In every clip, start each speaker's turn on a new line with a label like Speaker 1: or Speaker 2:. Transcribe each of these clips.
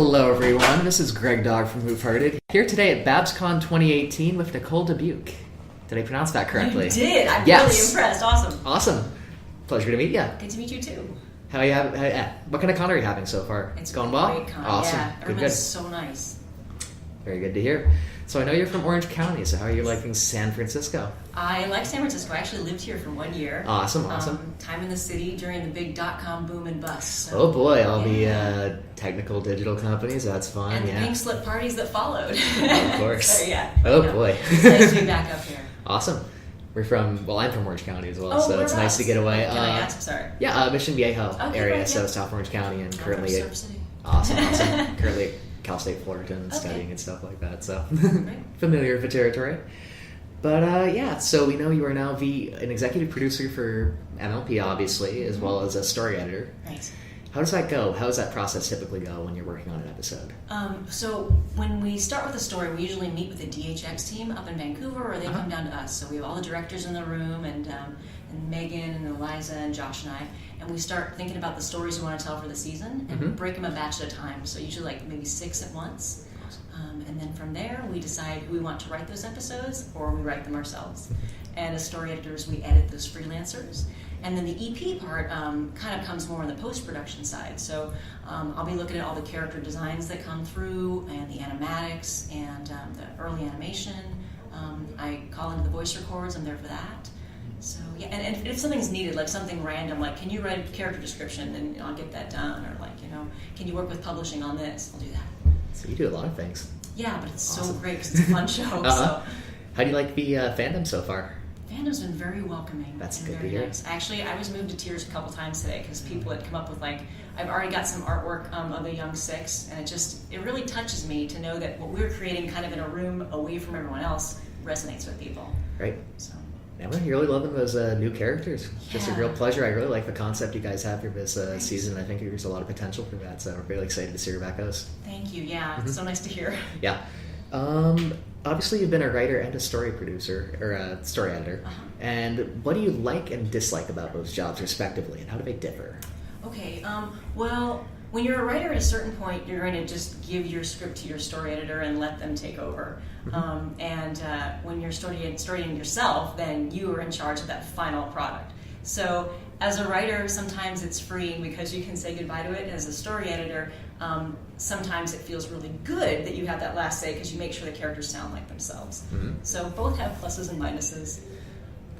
Speaker 1: Hello everyone, this is Greg Dog from Who've Heard It, here today at BABSCon 2018 with Nicole Dubuc. Did I pronounce that correctly?
Speaker 2: You did! I'm really impressed. Awesome.
Speaker 1: Awesome. Pleasure to meet you.
Speaker 2: Good to meet you too.
Speaker 1: How are you what kind of con are you having so far?
Speaker 2: It's
Speaker 1: going well?
Speaker 2: Great con.
Speaker 1: Awesome.
Speaker 2: Yeah, everyone's so nice.
Speaker 1: Very good to hear. So I know you're from Orange County, so how are you liking San Francisco?
Speaker 2: I like San Francisco. I actually lived here for 1 year.
Speaker 1: Awesome.
Speaker 2: Time in the city during the big .com boom and bust. So,
Speaker 1: oh boy, all the technical digital companies, that's fun.
Speaker 2: And the pink slip parties that followed.
Speaker 1: Of course.
Speaker 2: So yeah.
Speaker 1: Boy.
Speaker 2: It's nice to be back up here.
Speaker 1: Awesome. I'm from Orange County as well,
Speaker 2: so
Speaker 1: it's nice to get away.
Speaker 2: Can I ask? Sorry.
Speaker 1: Yeah, Mission Viejo area,
Speaker 2: right,
Speaker 1: so South Orange County, and currently
Speaker 2: Surf City.
Speaker 1: Awesome. Currently at Cal State Fullerton, studying and stuff like that, so
Speaker 2: Right.
Speaker 1: familiar with the territory. But so we know you are now an executive producer for MLP, obviously, as well as a story editor.
Speaker 2: Right.
Speaker 1: How does that go? How does that process typically go when you're working on an episode?
Speaker 2: So when we start with a story, we usually meet with the DHX team up in Vancouver, or they come down to us. So we have all the directors in the room, and Megan and Eliza and Josh and I, and we start thinking about the stories we want to tell for the season, and we break them a batch at a time. So usually like maybe 6 at once. And then from there, we decide who we want to write those episodes, or we write them ourselves. And as story editors, we edit those freelancers. And then the EP part kind of comes more on the post-production side. So I'll be looking at all the character designs that come through, and the animatics, and the early animation. I call into the voice records. I'm there for that. So yeah, and if something's needed, like something random, like can you write a character description, then I'll get that done. Or like, can you work with publishing on this? I'll do that.
Speaker 1: So you do a lot of things.
Speaker 2: Yeah, but it's so great because it's a fun show. So.
Speaker 1: How do you like the fandom so far?
Speaker 2: Fandom's been very welcoming.
Speaker 1: That's
Speaker 2: and
Speaker 1: good to
Speaker 2: very
Speaker 1: hear.
Speaker 2: Nice. Actually, I was moved to tears a couple times today because people had come up with I've already got some artwork of the Young Six, and it really touches me to know that what we're creating kind of in a room away from everyone else resonates with people.
Speaker 1: Right.
Speaker 2: So.
Speaker 1: Yeah, you're really loving those new characters. Just a real pleasure. I really like the concept you guys have for this season. I think there's a lot of potential for that, so we're really excited to see where that goes.
Speaker 2: Thank you. Yeah, it's so nice to hear.
Speaker 1: Yeah. Obviously, you've been a writer and a story producer, or a story editor. And what do you like and dislike about those jobs, respectively, and how do they differ?
Speaker 2: Okay, well, when you're a writer at a certain point, you're going to just give your script to your story editor and let them take over. When you're storying yourself, then you are in charge of that final product. So as a writer, sometimes it's freeing because you can say goodbye to it. And as a story editor, sometimes it feels really good that you have that last say because you make sure the characters sound like themselves. So both have pluses and minuses.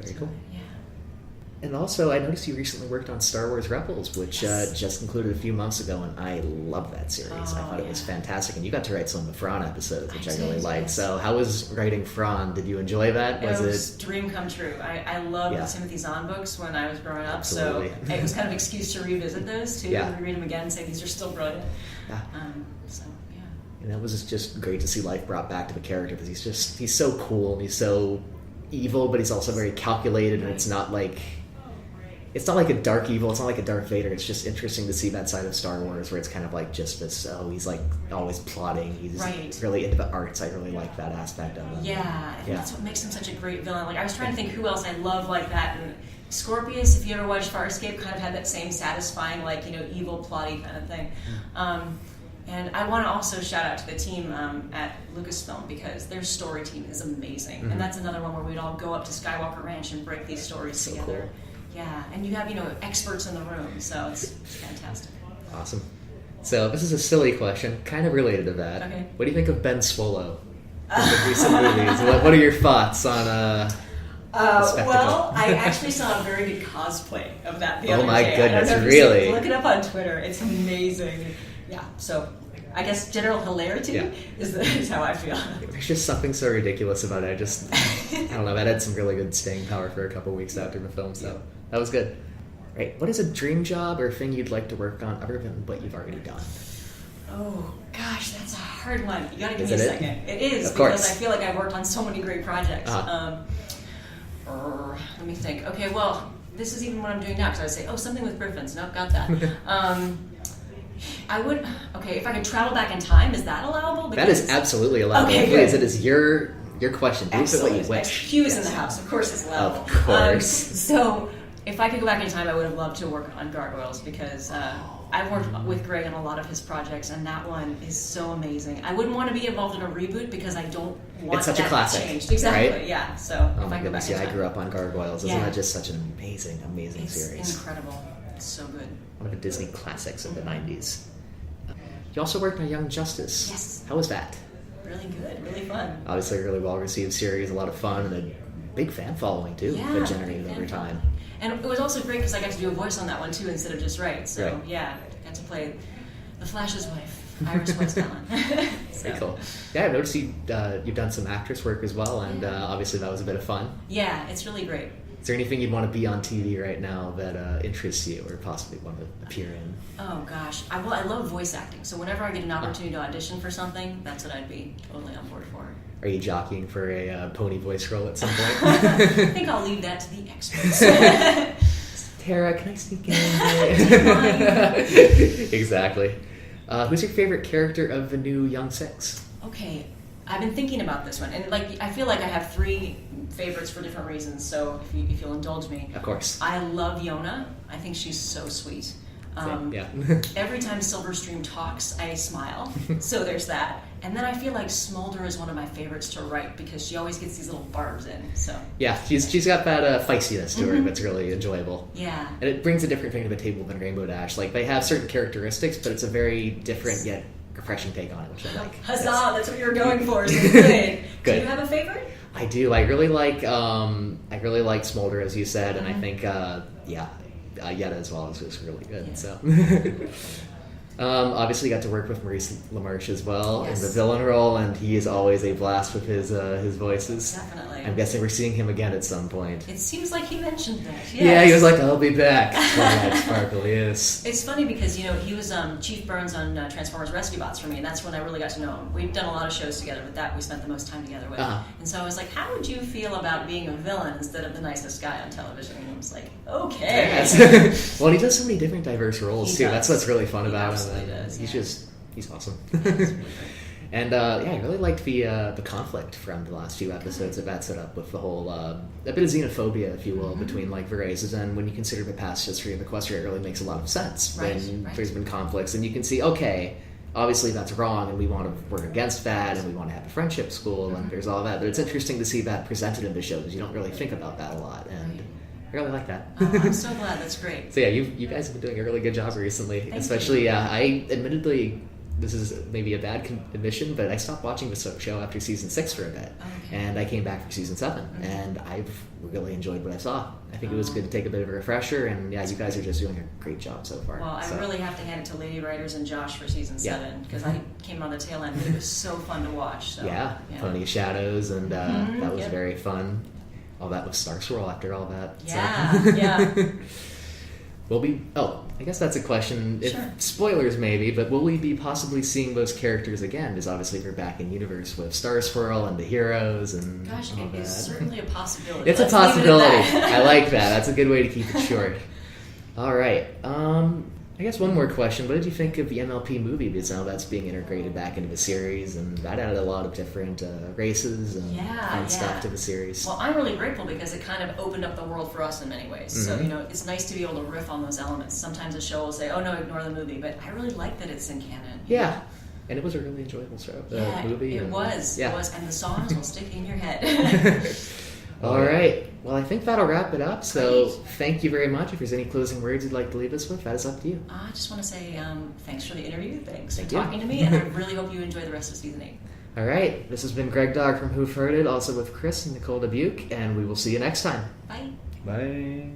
Speaker 1: Very cool.
Speaker 2: Yeah.
Speaker 1: And also, I noticed you recently worked on Star Wars Rebels, which just concluded a few months ago, and I love that series. I thought it was fantastic, and you got to write some of the Thrawn episodes, which I really liked.
Speaker 2: Yes.
Speaker 1: So how was writing Thrawn? Did you enjoy that?
Speaker 2: It was dream come true. I loved the Timothy Zahn books when I was growing up, so it was kind of an excuse to revisit those, too, and read them again and say, these are still brilliant.
Speaker 1: Yeah.
Speaker 2: So, yeah.
Speaker 1: And that was just great to see life brought back to the character, because he's so cool, and he's so evil, but he's also very calculated, and it's not like a dark evil, it's not like a Darth Vader. It's just interesting to see that side of Star Wars where it's kind of like just this, he's like always plotting, he's really into the arts. I really like that aspect of him.
Speaker 2: Yeah, I think that's what makes him such a great villain. Like, I was trying to think who else I love like that, and Scorpius, if you ever watched Farscape, kind of had that same satisfying, evil, plotty kind of thing. And I want to also shout out to the team at Lucasfilm, because their story team is amazing. And that's another one where we'd all go up to Skywalker Ranch and break these stories together.
Speaker 1: Cool.
Speaker 2: Yeah, and you have, experts in the room, so it's fantastic.
Speaker 1: Awesome. So this is a silly question, kind of related to that.
Speaker 2: Okay.
Speaker 1: What do you think of Ben Swallow in the recent movies? What are your thoughts on the spectacle?
Speaker 2: Well, I actually saw a very good cosplay of that the other day.
Speaker 1: Oh my goodness,
Speaker 2: I don't know if
Speaker 1: really?
Speaker 2: Look it up on Twitter. It's amazing. Yeah, so I guess general hilarity is how I feel.
Speaker 1: There's just something so ridiculous about it. I don't know, that had some really good staying power for a couple weeks after the film, so that was good. Right, what is a dream job or thing you'd like to work on other than what you've already done?
Speaker 2: Oh, gosh, that's a hard one. You gotta give
Speaker 1: me
Speaker 2: a second. It is,
Speaker 1: of
Speaker 2: because
Speaker 1: course.
Speaker 2: I feel like I've worked on so many great projects. Let me think. Okay, well, this is even what I'm doing now, because I would say, something with Griffins. Nope, got that. If I could travel back in time, is that allowable?
Speaker 1: That is absolutely allowable.
Speaker 2: Okay,
Speaker 1: please, it is your question. Do
Speaker 2: Excellent.
Speaker 1: what you wish.
Speaker 2: Hugh is in the house. Of course it's allowable.
Speaker 1: Of course.
Speaker 2: So if I could go back in time, I would have loved to work on Gargoyles, because I've worked with Greg on a lot of his projects, and that one is so amazing. I wouldn't want to be involved in a reboot because I don't want
Speaker 1: It's such
Speaker 2: that
Speaker 1: a classic,
Speaker 2: changed. Exactly,
Speaker 1: right?
Speaker 2: yeah. So
Speaker 1: Oh
Speaker 2: if
Speaker 1: my
Speaker 2: I go back
Speaker 1: goodness,
Speaker 2: in
Speaker 1: yeah, I
Speaker 2: time.
Speaker 1: grew up on Gargoyles. Isn't
Speaker 2: Yeah.
Speaker 1: that just such an amazing, amazing
Speaker 2: It's
Speaker 1: series?
Speaker 2: incredible. It's so good.
Speaker 1: One of the Disney classics of the 90s. You also worked on Young Justice.
Speaker 2: Yes.
Speaker 1: How was that?
Speaker 2: Really good, really fun.
Speaker 1: Obviously a really well-received series, a lot of fun, and a big fan following, too, that generated
Speaker 2: big
Speaker 1: over
Speaker 2: fan
Speaker 1: time.
Speaker 2: following. And it was also great because I got to do a voice on that one, too, instead of just write. So,
Speaker 1: Right.
Speaker 2: yeah, I got to play the Flash's wife, Iris West Allen.
Speaker 1: Very cool. Yeah, I've noticed you've done some actress work as well, and obviously that was a bit of fun.
Speaker 2: Yeah, it's really great.
Speaker 1: Is there anything you'd want to be on TV right now that interests you or possibly want to appear in?
Speaker 2: Oh gosh, I love voice acting. So whenever I get an opportunity to audition for something, that's what I'd be totally on board for.
Speaker 1: Are you jockeying for a pony voice role at some point?
Speaker 2: I think I'll leave that to the experts.
Speaker 1: Tara, can I sneak in?
Speaker 2: Fine.
Speaker 1: Exactly. Who's your favorite character of the new Young Six?
Speaker 2: Okay, I've been thinking about this one, and I feel like I have 3 favorites for different reasons. So if you'll indulge me,
Speaker 1: Of course.
Speaker 2: I love Yona. I think she's so sweet.
Speaker 1: Yeah.
Speaker 2: Every time Silverstream talks, I smile. So there's that. And then I feel like Smolder is one of my favorites to write because she always gets these little barbs in. So
Speaker 1: Yeah, she's got that feistiness to her
Speaker 2: Mhm.
Speaker 1: that's really enjoyable.
Speaker 2: yeah,
Speaker 1: And it brings a different thing to the table than Rainbow Dash. Like, they have certain characteristics, but it's a very different yet refreshing take on it, which I like.
Speaker 2: huzzah! That's what you were going for. So good.
Speaker 1: Good.
Speaker 2: Do you have a favorite?
Speaker 1: I do. I really like Smolder, as you said, and I think Yetta as well is really good.
Speaker 2: Yeah.
Speaker 1: So, obviously, got to work with Maurice LaMarche as well in
Speaker 2: Yes.
Speaker 1: the villain role, and he is always a blast with his voices.
Speaker 2: Definitely.
Speaker 1: I'm guessing we're seeing him again at some point.
Speaker 2: It seems like he mentioned that. Yes.
Speaker 1: Yeah, he was like, "I'll be back." Twilight Sparkle, yes.
Speaker 2: It's funny because, he was Chief Burns on Transformers Rescue Bots for me, and that's when I really got to know him. We've done a lot of shows together, but that we spent the most time together with.
Speaker 1: Uh-huh.
Speaker 2: And so I was like, how would you feel about being a villain instead of the nicest guy on television? And I was like, okay.
Speaker 1: Yes. Well, he does so many different diverse roles
Speaker 2: He
Speaker 1: too.
Speaker 2: does.
Speaker 1: That's what's really fun
Speaker 2: He
Speaker 1: about him.
Speaker 2: absolutely
Speaker 1: And
Speaker 2: does,
Speaker 1: he's awesome.
Speaker 2: Absolutely.
Speaker 1: And I really liked the conflict from the last few episodes that set up with the whole a bit of xenophobia, if you will, between the races. And when you consider the past history of Equestria, it really makes a lot of sense
Speaker 2: Right,
Speaker 1: when
Speaker 2: right.
Speaker 1: there's been conflicts, and you can see, okay, obviously that's wrong, and we want to work against that, and we want to have a friendship school, and there's all that. But it's interesting to see that presented in the show because you don't really think about that a lot, and I really like that.
Speaker 2: Oh, I'm so glad. That's great.
Speaker 1: So yeah, you guys have been doing a really good job recently.
Speaker 2: Thank
Speaker 1: Especially,
Speaker 2: you.
Speaker 1: I admittedly, this is maybe a bad admission, but I stopped watching the show after season 6 for a bit,
Speaker 2: Okay.
Speaker 1: and I came back for season 7, and I've really enjoyed what I saw. I think it was good to take a bit of a refresher, and yeah, you guys are just doing a great job so far.
Speaker 2: Well,
Speaker 1: So,
Speaker 2: I really have to hand it to Lady Writers and Josh for season
Speaker 1: Yeah.
Speaker 2: 7 because I came on the tail end, but it was so fun to watch. So,
Speaker 1: yeah, Pony of Shadows, and that was
Speaker 2: Yep.
Speaker 1: very fun. All that with Star Swirl after all that. So.
Speaker 2: Yeah, yeah.
Speaker 1: I guess that's a question. If,
Speaker 2: Sure.
Speaker 1: Spoilers maybe, but will we be possibly seeing those characters again? Because obviously we're back in universe with Star Swirl and the heroes and
Speaker 2: Gosh,
Speaker 1: all
Speaker 2: it
Speaker 1: that.
Speaker 2: is certainly a possibility.
Speaker 1: It's
Speaker 2: Let's
Speaker 1: a
Speaker 2: leave it at
Speaker 1: possibility.
Speaker 2: that.
Speaker 1: I like that. That's a good way to keep it short. All right. I guess one more question. What did you think of the MLP movie? Because now that's being integrated back into the series, and that added a lot of different races and fun stuff to the series.
Speaker 2: Well, I'm really grateful because it kind of opened up the world for us in many ways. So,
Speaker 1: Mhm.
Speaker 2: it's nice to be able to riff on those elements. Sometimes a show will say, oh no, ignore the movie, but I really like that it's in canon.
Speaker 1: Yeah. And it was a really enjoyable show, movie.
Speaker 2: It
Speaker 1: and-
Speaker 2: was.
Speaker 1: Yeah.
Speaker 2: It was. And the songs will stick in your head.
Speaker 1: All right. Well, I think that'll wrap it up. So
Speaker 2: Great.
Speaker 1: thank you very much. If there's any closing words you'd like to leave us with, that is up to you.
Speaker 2: I just want to say thanks for the interview. Thanks
Speaker 1: Thank
Speaker 2: for
Speaker 1: you.
Speaker 2: talking to me. And I really hope you enjoy the rest of season 8.
Speaker 1: All right. This has been Greg Dog from Who've Heard It, also with Chris and Nicole Dubuc, and we will see you next time.
Speaker 2: Bye.
Speaker 3: Bye.